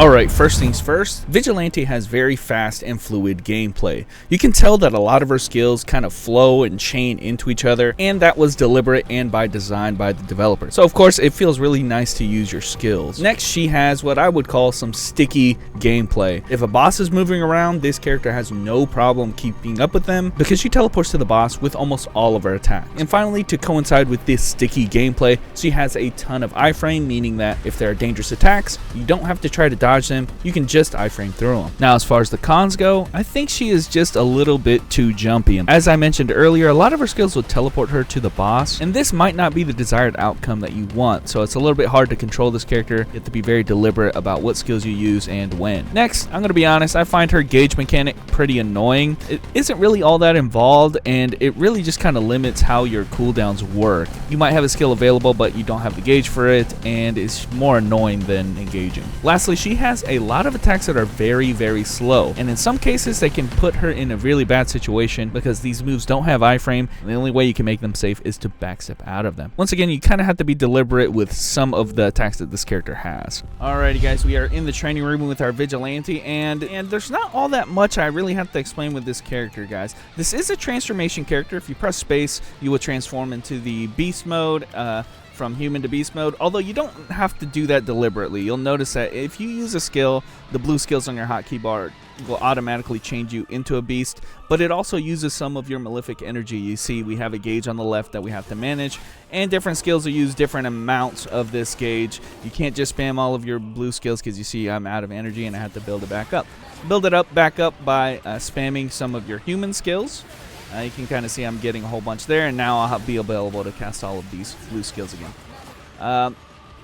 Alright, first things first, Vigilante has very fast and fluid gameplay. You can tell that a lot of her skills kind of flow and chain into each other, and that was deliberate and by design by the developer. So of course it feels really nice to use your skills. Next, she has what I would call some sticky gameplay. If a boss is moving around, this character has no problem keeping up with them because she teleports to the boss with almost all of her attacks. And finally, to coincide with this sticky gameplay, she has a ton of iframe, meaning that if there are dangerous attacks, you don't have to try to dodge them, you can just iframe through them. Now, as far as the cons go, I think she is just a little bit too jumpy. As I mentioned earlier, a lot of her skills will teleport her to the boss, and this might not be the desired outcome that you want, so it's a little bit hard to control this character. You have to be very deliberate about what skills you use and when. Next, I'm going to be honest, I find her gauge mechanic pretty annoying. It isn't really all that involved, and it really just kind of limits how your cooldowns work. You might have a skill available, but you don't have the gauge for it, and it's more annoying than engaging. Lastly, she has a lot of attacks that are very, very slow, and in some cases they can put her in a really bad situation because these moves don't have iframe, and the only way you can make them safe is to backstep out of them. Once again, you kind of have to be deliberate with some of the attacks that this character has. Alrighty guys, we are in the training room with our Vigilante, and there's not all that much I really have to explain with this character, guys. This is a transformation character. If you press space, you will transform into the beast mode, from human to beast mode, although you don't have to do that deliberately. You'll notice that if you use a skill, the blue skills on your hotkey bar will automatically change you into a beast, but it also uses some of your malefic energy. You see we have a gauge on the left that we have to manage, and different skills will use different amounts of this gauge. You can't just spam all of your blue skills because you see I'm out of energy and I have to build it back up. Build it up back up by spamming some of your human skills. You can kind of see I'm getting a whole bunch there, and now I'll be available to cast all of these blue skills again.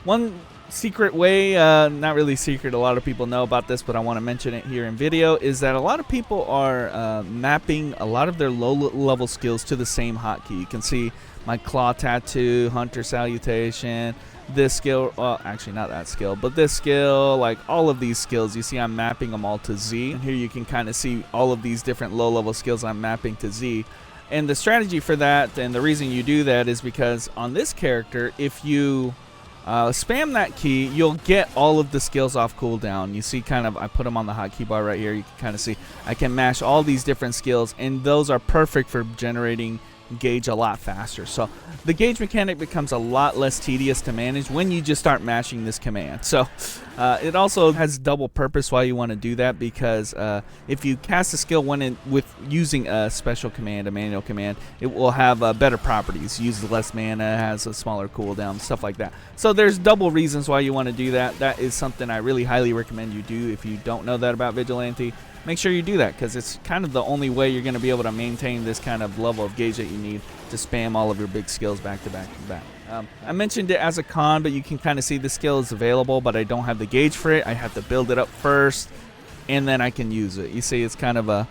One secret way, not really secret, a lot of people know about this, but I want to mention it here in video, is that a lot of people are mapping a lot of their low-level skills to the same hotkey. You can see my claw tattoo, hunter salutation, this skill, well, actually not that skill, but this skill, like all of these skills, you see I'm mapping them all to Z. And here you can kind of see all of these different low-level skills I'm mapping to Z. And the strategy for that, and the reason you do that, is because on this character, if you spam that key, you'll get all of the skills off cooldown. You see kind of, I put them on the hotkey bar right here. You can kind of see I can mash all these different skills, and those are perfect for generating gauge a lot faster. So the gauge mechanic becomes a lot less tedious to manage when you just start mashing this command. So it also has double purpose why you want to do that, because if you cast a skill with using a special command, a manual command, it will have better properties. Uses less mana, has a smaller cooldown, stuff like that. So there's double reasons why you want to do that. That is something I really highly recommend you do. If you don't know that about Vigilante, make sure you do that, because it's kind of the only way you're going to be able to maintain this kind of level of gauge that you need to spam all of your big skills back to back to back. I mentioned it as a con, but you can kind of see the skill is available, but I don't have the gauge for it. I have to build it up first, and then I can use it. You see, it's kind of a...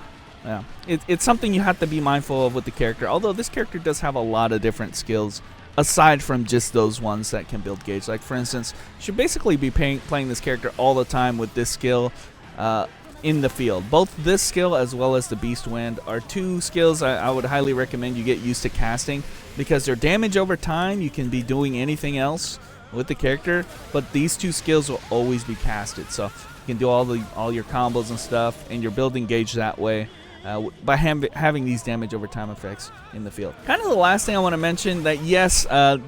it's something you have to be mindful of with the character, although this character does have a lot of different skills aside from just those ones that can build gauge. Like, for instance, you should basically be playing this character all the time with this skill in the field. Both this skill as well as the Beast Wind are two skills I would highly recommend you get used to casting, because their damage over time, you can be doing anything else with the character, but these two skills will always be casted. So you can do all your combos and stuff, and you're building gauge that way by having these damage over time effects in the field. Kind of the last thing I want to mention, that yes,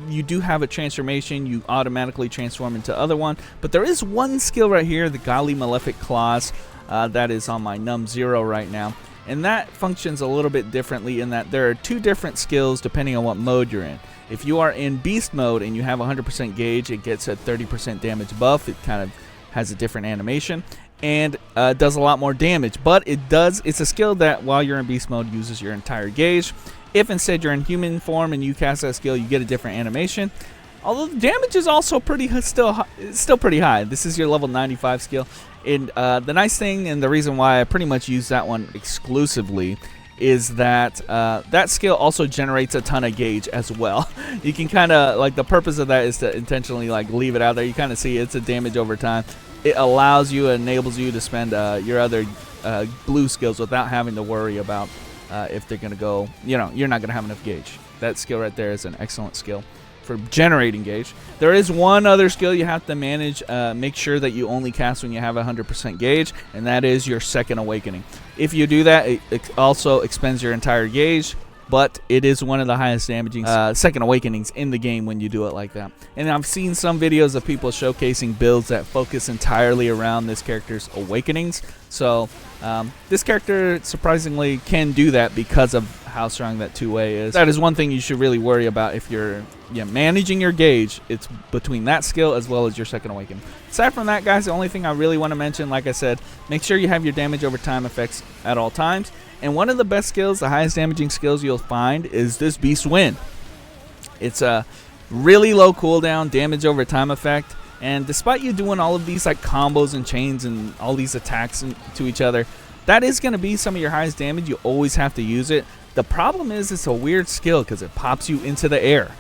you do have a transformation. You automatically transform into other one, but there is one skill right here, the Godly Malefic Claws, that is on my num 0 right now, and that functions a little bit differently in that there are two different skills depending on what mode you're in. If you are in beast mode and you have 100% gauge, it gets a 30% damage buff. It kind of has a different animation and does a lot more damage, but it's a skill that while you're in beast mode uses your entire gauge. If instead you're in human form and you cast that skill, you get a different animation, although the damage is also still pretty high. This is your level 95 skill. And the nice thing, and the reason why I pretty much use that one exclusively, is that that skill also generates a ton of gauge as well. You can kind of, like, the purpose of that is to intentionally, like, leave it out there. You kind of see it's a damage over time. It allows you, enables you to spend your other blue skills without having to worry about if they're going to go, you're not going to have enough gauge. That skill right there is an excellent skill for generating gauge. There is one other skill you have to manage. Make sure that you only cast when you have 100% gauge, and that is your Second Awakening. If you do that, it also expends your entire gauge, but it is one of the highest damaging Second Awakenings in the game when you do it like that. And I've seen some videos of people showcasing builds that focus entirely around this character's Awakenings. So this character surprisingly can do that because of how strong that two-way is. That is one thing you should really worry about if you're managing your gauge. It's between that skill as well as your Second Awakening. Aside from that, guys, the only thing I really want to mention, like I said, make sure you have your damage over time effects at all times. And one of the best skills, the highest damaging skills you'll find, is this Beast Wind. It's a really low cooldown, damage over time effect. And despite you doing all of these like combos and chains and all these attacks to each other, that is going to be some of your highest damage. You always have to use it. The problem is it's a weird skill because it pops you into the air.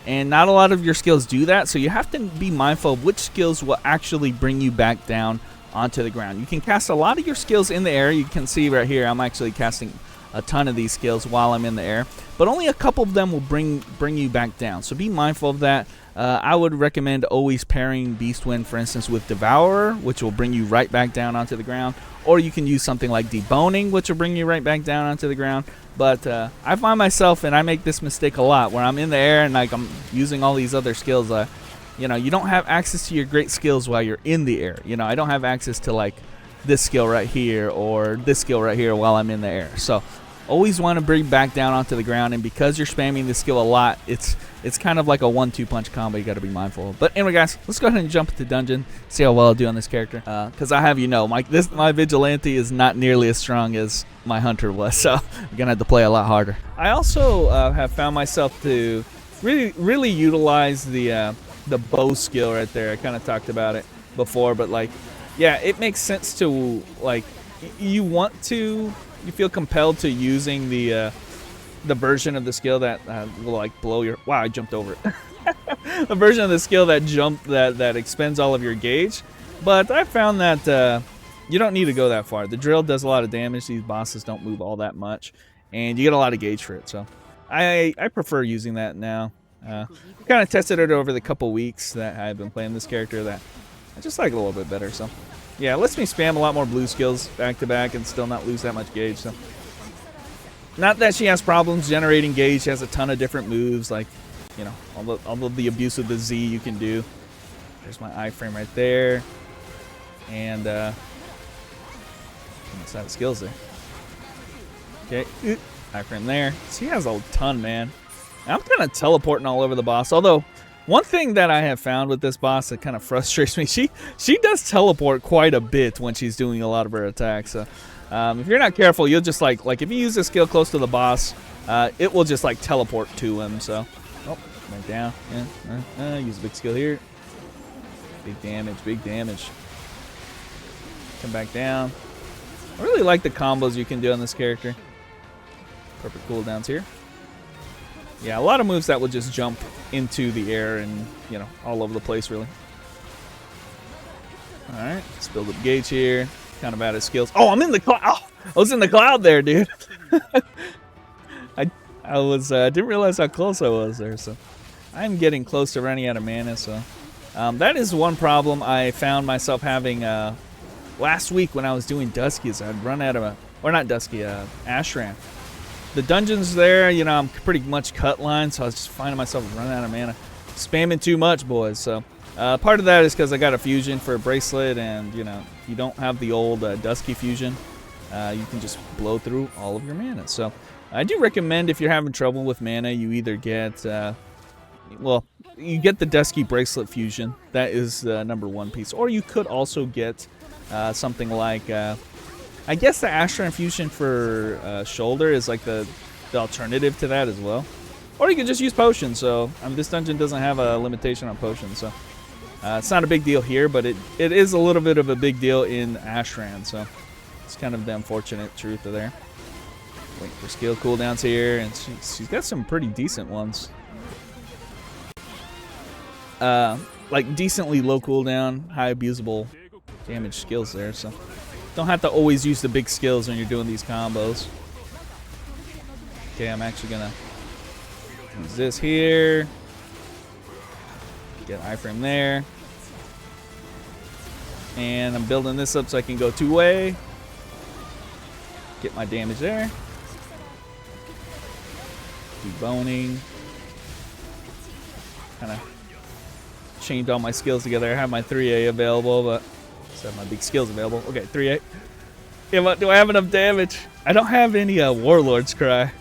And not a lot of your skills do that, so you have to be mindful of which skills will actually bring you back down onto the ground. You can cast a lot of your skills in the air. You can see right here I'm actually casting a ton of these skills while I'm in the air, but only a couple of them will bring you back down, so be mindful of that. I would recommend always pairing Beast Wind, for instance, with Devourer, which will bring you right back down onto the ground, or you can use something like Deboning, which will bring you right back down onto the ground. But I find myself, and I make this mistake a lot, where I'm in the air and like I'm using all these other skills. You know, you don't have access to your great skills while you're in the air. You know, I don't have access to like this skill right here or this skill right here while I'm in the air. So always want to bring back down onto the ground, and because you're spamming this skill a lot, it's kind of like a 1-2 punch combo you got to be mindful of. But anyway, guys, let's go ahead and jump into dungeon, see how well I do on this character. Because I have, you know, my Vigilante is not nearly as strong as my Hunter was, so I'm gonna have to play a lot harder. I also have found myself to really utilize the bow skill right there. I kind of talked about it before, but like, yeah, it makes sense to like you feel compelled to using the version of the skill that will like blow your. Wow, I jumped over it. A version of the skill that expends all of your gauge, but I found that you don't need to go that far. The drill does a lot of damage. These bosses don't move all that much, and you get a lot of gauge for it. So I prefer using that now. Kind of tested it over the couple weeks that I've been playing this character that I just like a little bit better. So yeah, it lets me spam a lot more blue skills back to back and still not lose that much gauge. So not that she has problems generating gauge. She has a ton of different moves, like, you know, all of the abuse of the Z you can do. There's my iframe right there, and what's that skills there? Okay, iframe there. She has a ton, man. I'm kind of teleporting all over the boss. Although one thing that I have found with this boss that kind of frustrates me, she does teleport quite a bit when she's doing a lot of her attacks. So if you're not careful, you'll just like if you use a skill close to the boss, it will just like teleport to him. So right down. Yeah, use a big skill here. Big damage. Come back down. I really like the combos you can do on this character. Perfect cooldowns here. Yeah, a lot of moves that will just jump into the air and, you know, all over the place, really. All right, let's build up gauge here. Kind of out of skills. Oh, I'm in the cloud. Oh, I was in the cloud there, dude. I didn't realize how close I was there. So I'm getting close to running out of mana. So that is one problem I found myself having last week when I was doing Dusky's. I'd run out of Ashram. The dungeons there, you know, I'm pretty much cut line, so I was just finding myself running out of mana. Spamming too much, boys. So part of that is because I got a fusion for a bracelet, and, you know, if you don't have the old Dusky fusion, you can just blow through all of your mana. So I do recommend, if you're having trouble with mana, you either get, you get the Dusky bracelet fusion. That is the #1 piece. Or you could also get something like... I guess the Ashram fusion for shoulder is like the alternative to that as well. Or you can just use potions. So this dungeon doesn't have a limitation on potions. So it's not a big deal here, but it is a little bit of a big deal in Ashram. So it's kind of the unfortunate truth of there. Wait for skill cooldowns here, and she's got some pretty decent ones. Like decently low cooldown, high abusable damage skills there. So don't have to always use the big skills when you're doing these combos. Okay, I'm actually gonna use this here. Get iframe there. And I'm building this up so I can go two-way. Get my damage there. Deboning. Kind of chained all my skills together. I have my 3A available, but I still have my big skills available. Okay, 3A. Yeah, but do I have enough damage? I don't have any Warlord's Cry.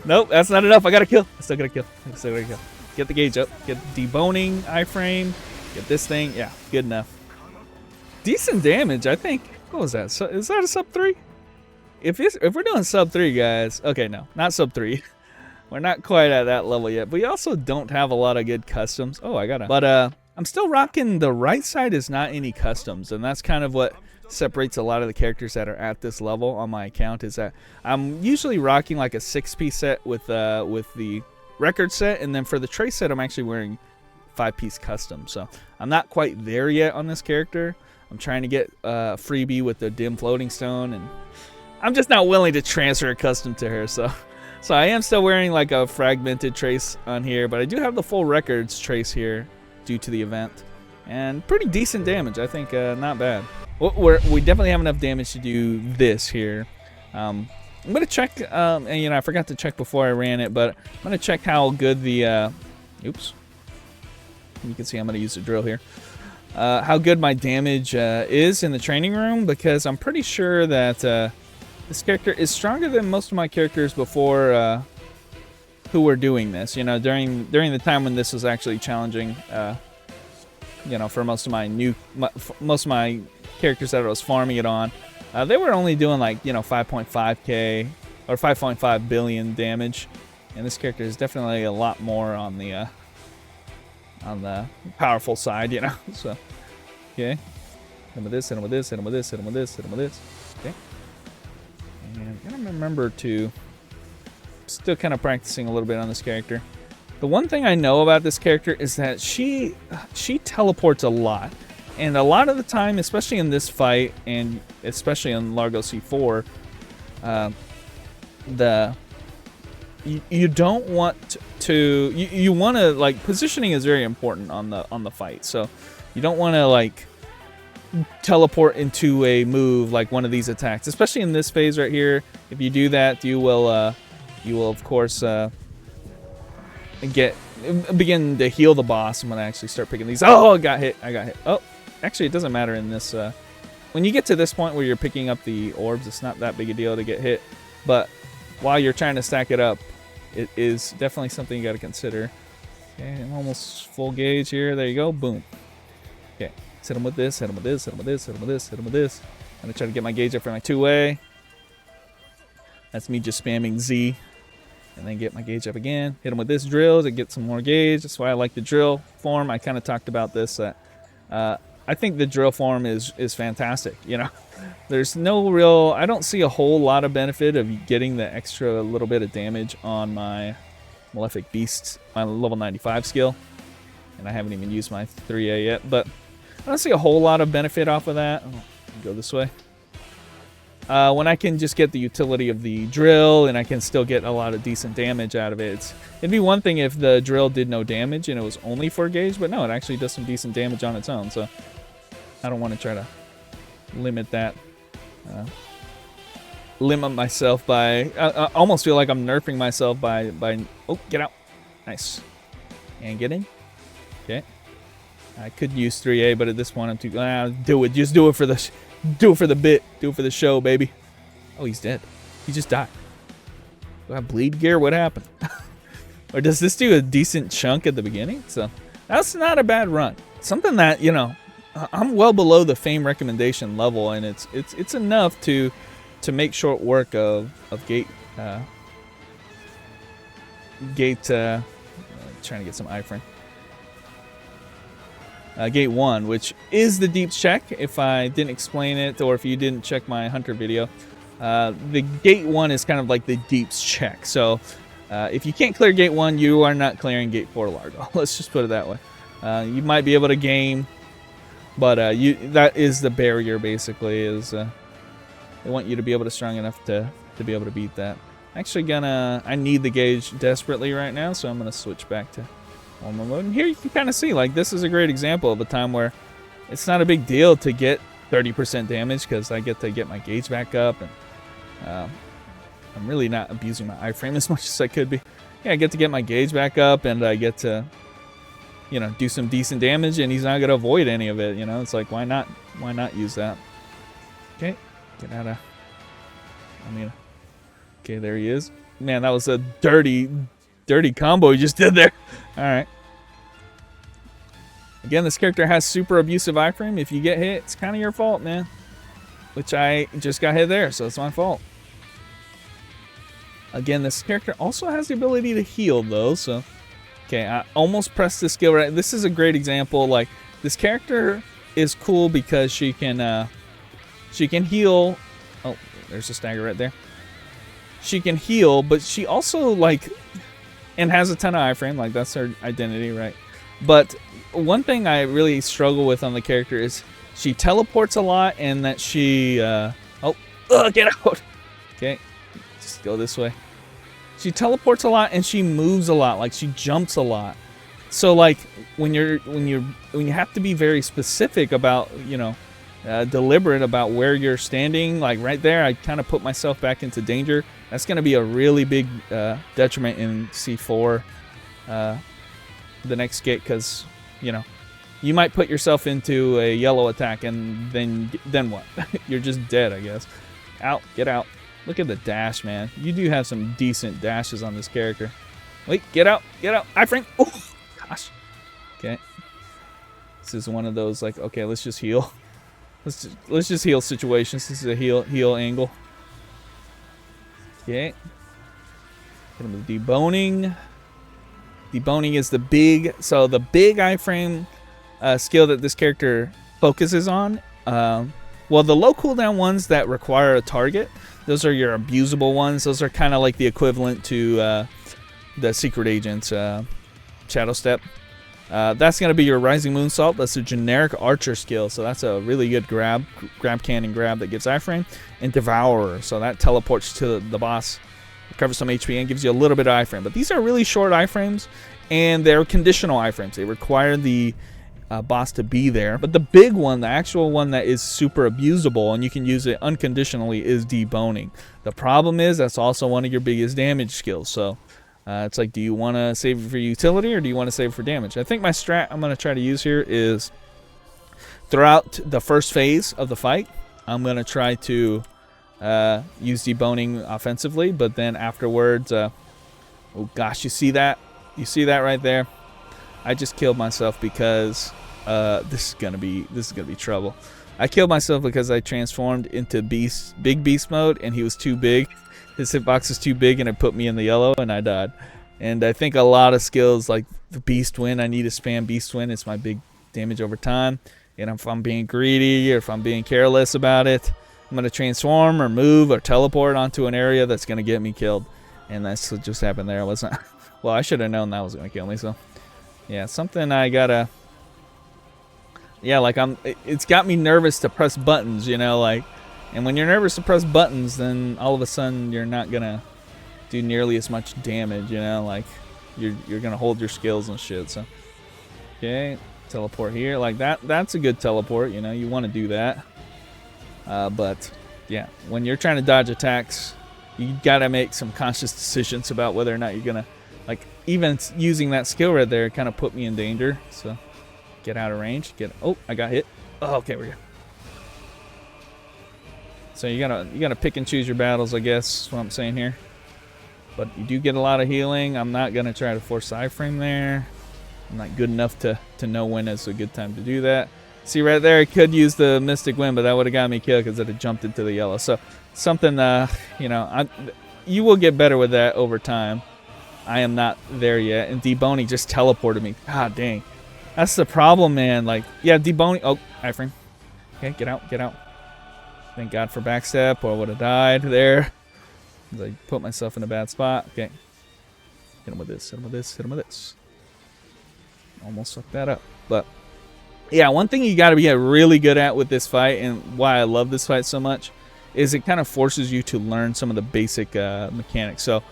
Nope, that's not enough. I gotta kill. I still gotta kill. Get the gauge up. Get deboning, iframe. Get this thing. Yeah, good enough. Decent damage, I think. What was that? So, is that a sub 3? If we're doing sub 3, guys. Okay, no, not sub 3. We're not quite at that level yet. But we also don't have a lot of good customs. Oh, I gotta. But I'm still rocking. The right side is not any customs, and that's kind of what separates a lot of the characters that are at this level on my account. Is that I'm usually rocking like a 6-piece set with the record set, and then for the trace set, I'm actually wearing 5-piece custom. So I'm not quite there yet on this character. I'm trying to get a freebie with the dim floating stone, and I'm just not willing to transfer a custom to her. So I am still wearing like a fragmented trace on here, but I do have the full records trace here due to the event, and pretty decent damage. I think not bad. We definitely have enough damage to do this here. I'm gonna check, and I forgot to check before I ran it, but I'm gonna check how good the oops. You can see I'm gonna use the drill here. How good my damage is in the training room, because I'm pretty sure that this character is stronger than most of my characters before who were doing this. During the time when this was actually challenging. For most of my characters that I was farming it on, they were only doing like 5.5k or 5.5 billion damage, and this character is definitely a lot more on the powerful side, So, okay, hit him with this, hit him with this, hit him with this, hit him with this, hit him with this. Okay, and I'm gonna remember to still kind of practicing a little bit on this character. The one thing I know about this character is that she teleports a lot, and a lot of the time, especially in this fight, and especially on Largo C4, you don't want to. You want to, like, positioning is very important on the fight. So you don't want to like teleport into a move like one of these attacks, especially in this phase right here. If you do that, you will of course begin to heal the boss. I'm gonna actually start picking these. Oh, I got hit. Oh, actually, it doesn't matter in this. When you get to this point where you're picking up the orbs, it's not that big a deal to get hit. But while you're trying to stack it up, it is definitely something you got to consider. Okay, I'm almost full gauge here. There you go. Boom. Okay, hit him with this. Hit him with this. Hit him with this. Hit him with this. Hit him with this. I'm gonna try to get my gauge up for my 2-way. That's me just spamming Z. And then get my gauge up again. Hit him with this drill to get some more gauge. That's why I like the drill form. I kind of talked about this. I think the drill form is fantastic. There's no real. I don't see a whole lot of benefit of getting the extra little bit of damage on my Malefic Beast, my level 95 skill. And I haven't even used my 3A yet. But I don't see a whole lot of benefit off of that. Oh, go this way. When I can just get the utility of the drill, and I can still get a lot of decent damage out of it. It'd be one thing if the drill did no damage and it was only for gauge, but no, it actually does some decent damage on its own. So I don't want to try to limit that. Limit myself by. I almost feel like I'm nerfing myself by. Oh, get out! Nice. And get in. Okay. I could use 3A, but at this point I'm too. Do it. Just do it for the. Do it for the bit. Do it for the show, baby. Oh, he's dead. He just died. Do I have bleed gear? What happened? Or does this do a decent chunk at the beginning? So that's not a bad run. Something that, I'm well below the fame recommendation level, and it's enough to make short work of gate trying to get some iframe. Gate 1, which is the deeps check, if I didn't explain it, or if you didn't check my Hunter video. The Gate 1 is kind of like the deeps check. So if you can't clear Gate 1, you are not clearing Gate 4 Largo. Let's just put it that way. You might be able to game, but that is the barrier, basically, is they want you to be able to strong enough to be able to beat that. Actually I need the gauge desperately right now, so I'm going to switch back to normal mode. And here you can kind of see, like, this is a great example of a time where it's not a big deal to get 30% damage because I get to get my gauge back up, and I'm really not abusing my iframe as much as I could be. Yeah, I get to get my gauge back up, and I get to, you know, do some decent damage, and he's not going to avoid any of it, you know? It's like, why not use that? Okay, get out of, okay, there he is. Man, that was a dirty combo he just did there. All right. Again, this character has super abusive iframe. If you get hit, it's kind of your fault, man. Which I just got hit there, so it's my fault. Again, this character also has the ability to heal, though, so... Okay, I almost pressed the skill right. This is a great example. Like, this character is cool because she can heal. Oh, there's a stagger right there. She can heal, but she also, like... And has a ton of iframe. Like, that's her identity, right? But one thing I really struggle with on the character is she teleports a lot, and that she... get out! Okay, just go this way. She teleports a lot, and she moves a lot. Like, she jumps a lot. So, like, when you have to be very specific about, you know, deliberate about where you're standing, like right there, I kind of put myself back into danger. That's going to be a really big detriment in C4, the next skit, because, you know, you might put yourself into a yellow attack, and then what? You're just dead, I guess. Out, get out. Look at the dash, man. You do have some decent dashes on this character. Wait, get out, iframe. Oh, gosh. Okay. This is one of those, like, okay, let's just heal. Let's just heal situations. This is a heal angle. Okay. Hit him with deboning. Deboning is the big iframe skill that this character focuses on. Well, the low cooldown ones that require a target, those are your abusable ones. Those are kind of like the equivalent to the Secret Agent's Shadow Step. That's going to be your Rising Moonsault. That's a generic archer skill, so that's a really good grab cannon grab that gives iframe. And Devourer, so that teleports to the boss, recovers some HP, and gives you a little bit of iframe. But these are really short iframes, and they're conditional iframes. They require the boss to be there. But the big one, the actual one that is super abusable, and you can use it unconditionally, is deboning. The problem is that's also one of your biggest damage skills. So it's like, do you want to save it for utility, or do you want to save it for damage? I think my strat I'm going to try to use here is throughout the first phase of the fight, I'm going to try to use deboning offensively, but then afterwards, oh gosh, you see that? You see that right there? I just killed myself because this is gonna be trouble. I killed myself because I transformed into big beast mode, and he was too big. His hitbox is too big, and it put me in the yellow, and I died. And I think a lot of skills like the beast win, I need to spam beast win. It's my big damage over time. And if I'm being greedy, or if I'm being careless about it, I'm gonna transform or move or teleport onto an area that's gonna get me killed. And that's what just happened there. I wasn't. Well, I should have known that was gonna kill me. So. Yeah, something I gotta... Yeah, like it's got me nervous to press buttons, you know, like... And when you're nervous to press buttons, then all of a sudden you're not gonna do nearly as much damage, you know, like... You're gonna hold your skills and shit, so... Okay, teleport here, like that's a good teleport, you know, you want to do that. But, yeah, when you're trying to dodge attacks, you gotta make some conscious decisions about whether or not you're gonna... Like, even using that skill right there kind of put me in danger. So, get out of range. Oh, I got hit. Oh, okay, we're good. So you gotta pick and choose your battles, I guess. Is what I'm saying here. But you do get a lot of healing. I'm not gonna try to force iframe there. I'm not good enough to know when is a good time to do that. See right there, I could use the Mystic Wind, but that would have got me killed because it had jumped into the yellow. So something, you know, you will get better with that over time. I am not there yet, and deboning just teleported me. God dang. That's the problem, man. Like, yeah, deboning. Oh, iframe. Okay, get out. Thank God for backstep, or I would have died there. I put myself in a bad spot. Okay. Hit him with this. Almost fucked that up. But, yeah, one thing you got to be really good at with this fight, and why I love this fight so much, is it kind of forces you to learn some of the basic mechanics. So,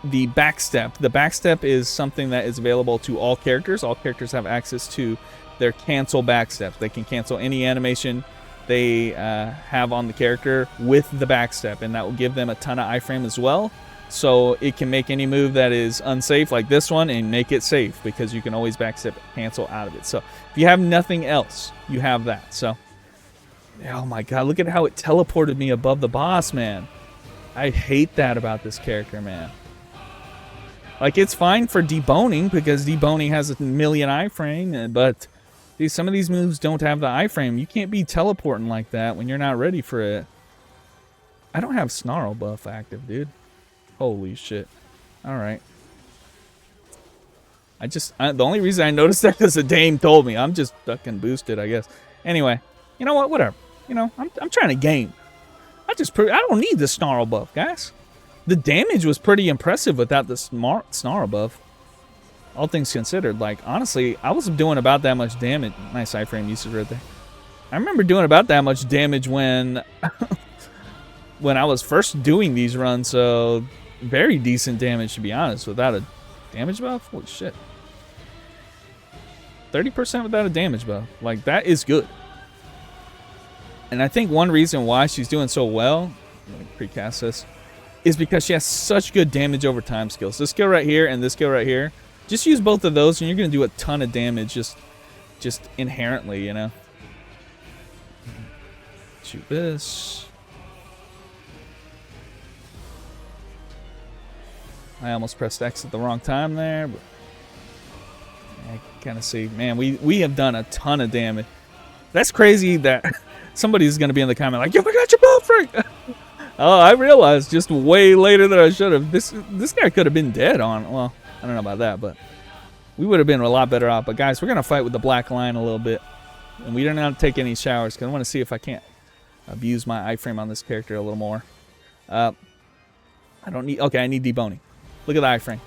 the backstep. The backstep is something that is available to all characters. All characters have access to their cancel backsteps. They can cancel any animation they have on the character with the backstep, and that will give them a ton of iframe as well. So it can make any move that is unsafe, like this one, and make it safe, because you can always backstep cancel out of it. So if you have nothing else, you have that. So, oh my god, look at how it teleported me above the boss, man. I hate that about this character, man. Like, it's fine for deboning, because deboning has a million iframe, but some of these moves don't have the iframe. You can't be teleporting like that when you're not ready for it. I don't have Snarl buff active, dude. Holy shit. Alright. The only reason I noticed that is the Dame told me. I'm just fucking boosted, I guess. Anyway, you know what? Whatever. You know, I'm trying to game. I don't need the Snarl buff, guys. The damage was pretty impressive without the Snarl buff. All things considered, like, honestly, I was doing about that much damage. Nice iframe usage right there. I remember doing about that much damage when when I was first doing these runs, so very decent damage, to be honest, without a damage buff. Holy shit. 30% without a damage buff. Like, that is good. And I think one reason why she's doing so well, let me precast this, is because she has such good damage over time skills. This skill right here and this skill right here, just use both of those and you're going to do a ton of damage just inherently, you know. Shoot this. I almost pressed X at the wrong time there, but I can kind of see, man, we have done a ton of damage. That's crazy that somebody's going to be in the comment like, you forgot your buff, Frank. Oh, I realized just way later than I should have. This guy could have been dead on. Well, I don't know about that, but we would have been a lot better off. But guys, we're going to fight with the black line a little bit. And we don't have to take any showers because I want to see if I can't abuse my iframe on this character a little more. I don't need, okay, I need deboning. Look at the iframe.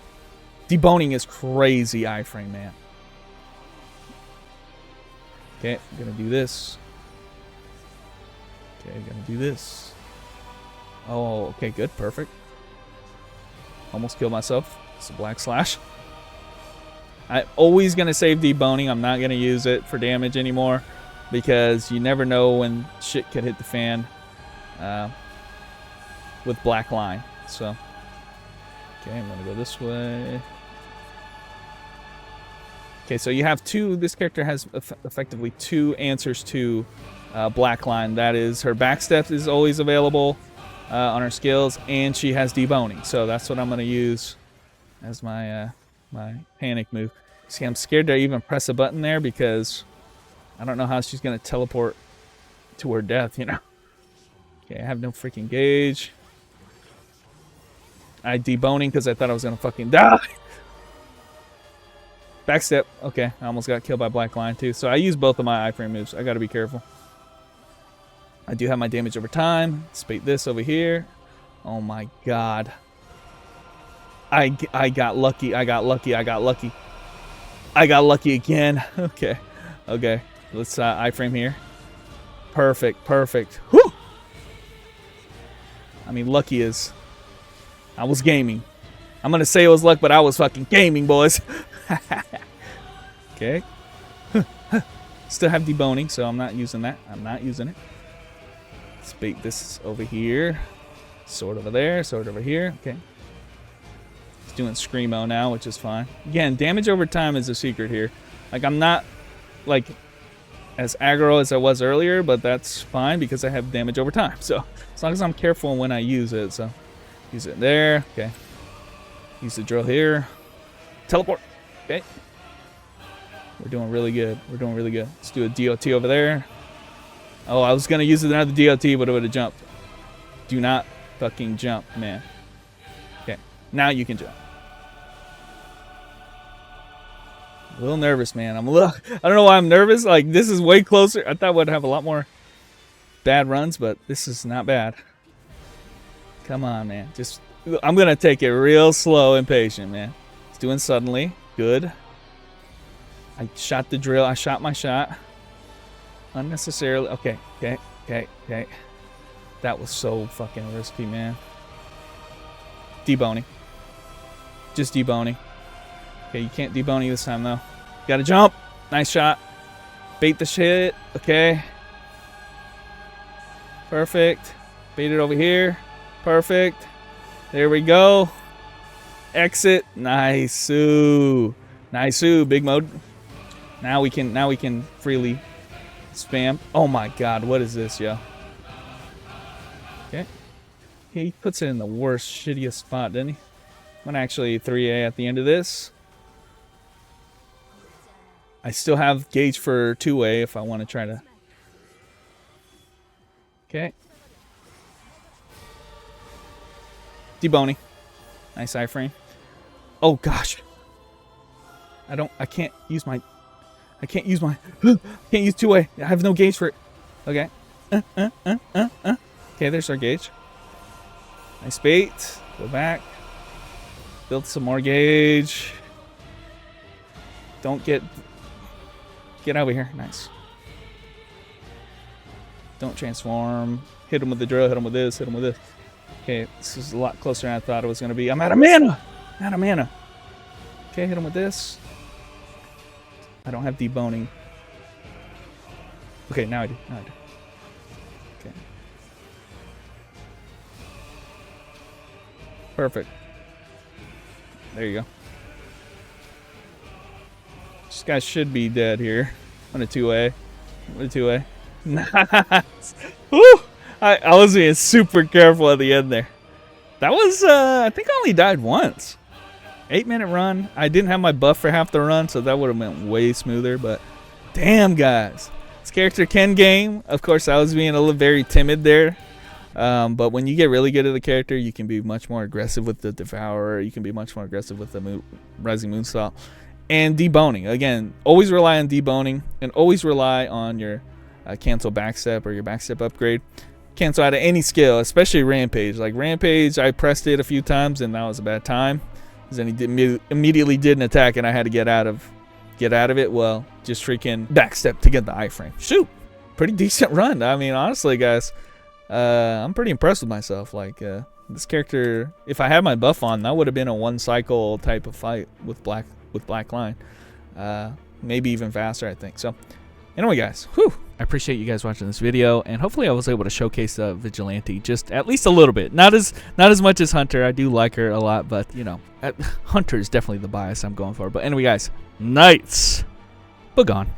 Deboning is crazy iframe, man. Okay, I'm going to do this. Okay, I'm going to do this. Oh, okay, good, perfect. Almost killed myself. It's a black slash. I'm always going to save deboning. I'm not going to use it for damage anymore because you never know when shit could hit the fan with black line. So, okay, I'm going to go this way. Okay, so you have two. This character has effectively two answers to black line. That is, her backstep is always available on her skills, and she has deboning. So that's what I'm going to use as my my panic move. See, I'm scared to even press a button there because I don't know how she's going to teleport to her death, you know. Okay, I have no freaking gauge. I deboning because I thought I was going to fucking die. Backstep. Okay, I almost got killed by black line too. So I use both of my iframe moves. I got to be careful. I do have my damage over time. Spate this over here. Oh my god. I got lucky. I got lucky. I got lucky. I got lucky again. Okay. Okay. Let's iframe here. Perfect. Perfect. Whew! I mean, lucky is... I was gaming. I'm going to say it was luck, but I was fucking gaming, boys. Okay. Still have deboning, so I'm not using that. I'm not using it. Let's bait this over here. Sword over there. Sword over here. Okay. It's doing Screamo now, which is fine. Again, damage over time is a secret here. Like, I'm not, like, as aggro as I was earlier, but that's fine because I have damage over time. So, as long as I'm careful when I use it. So, use it there. Okay. Use the drill here. Teleport. Okay. We're doing really good. We're doing really good. Let's do a DOT over there. Oh, I was going to use another DOT, but it would have jumped. Do not fucking jump, man. Okay. Now you can jump. A little nervous, man. I don't know why I'm nervous. Like, this is way closer. I thought we'd have a lot more bad runs, but this is not bad. Come on, man. I'm going to take it real slow and patient, man. It's doing suddenly. Good. I shot the drill. I shot my shot. Unnecessarily. Okay. Okay. Okay. Okay. That was so fucking risky, man. Deboning. Just deboning. Okay, you can't debone this time though. Gotta jump. Nice shot. Bait the shit. Okay. Perfect. Bait it over here. Perfect. There we go. Exit. Nice. Nice. Big mode. Now we can freely spam. Oh my god, what is this, yo? Okay. He puts it in the worst, shittiest spot, didn't he? I'm gonna actually 3A at the end of this. I still have gauge for 2A if I want to try to. Okay. Deboning. Nice iframe. Oh gosh. I can't use 2A. I have no gauge for it. Okay. Okay, there's our gauge. Nice bait. Go back. Build some more gauge. Don't get over here. Nice. Don't transform. Hit him with the drill. Hit him with this. Hit him with this. Okay, this is a lot closer than I thought it was going to be. I'm out of mana. Okay, hit him with this. I don't have deboning. Okay, now I do. Okay. Perfect. There you go. This guy should be dead here. On a 2A. Nice. Woo! I was being super careful at the end there. That was, I think I only died once. 8-minute run. I didn't have my buff for half the run, so that would have been way smoother. But damn, guys. This character can game. Of course, I was being a little very timid there. But when you get really good at the character, you can be much more aggressive with the Devourer. You can be much more aggressive with the Rising Moonsault. And deboning. Again, always rely on deboning. And always rely on your cancel backstep or your backstep upgrade. Cancel out of any skill, especially Rampage. Like Rampage, I pressed it a few times, and that was a bad time. Because then he immediately did an attack, and I had to get out of it. Well, just freaking backstep to get the iframe. Shoot, pretty decent run. I mean, honestly, guys, I'm pretty impressed with myself. Like this character, if I had my buff on, that would have been a 1-cycle type of fight with Black Line. Maybe even faster, I think. So, anyway, guys, whew. I appreciate you guys watching this video, and hopefully I was able to showcase Vigilante just at least a little bit. Not as much as Hunter. I do like her a lot, but you know, Hunter is definitely the bias I'm going for. But anyway, guys, Knights, begone.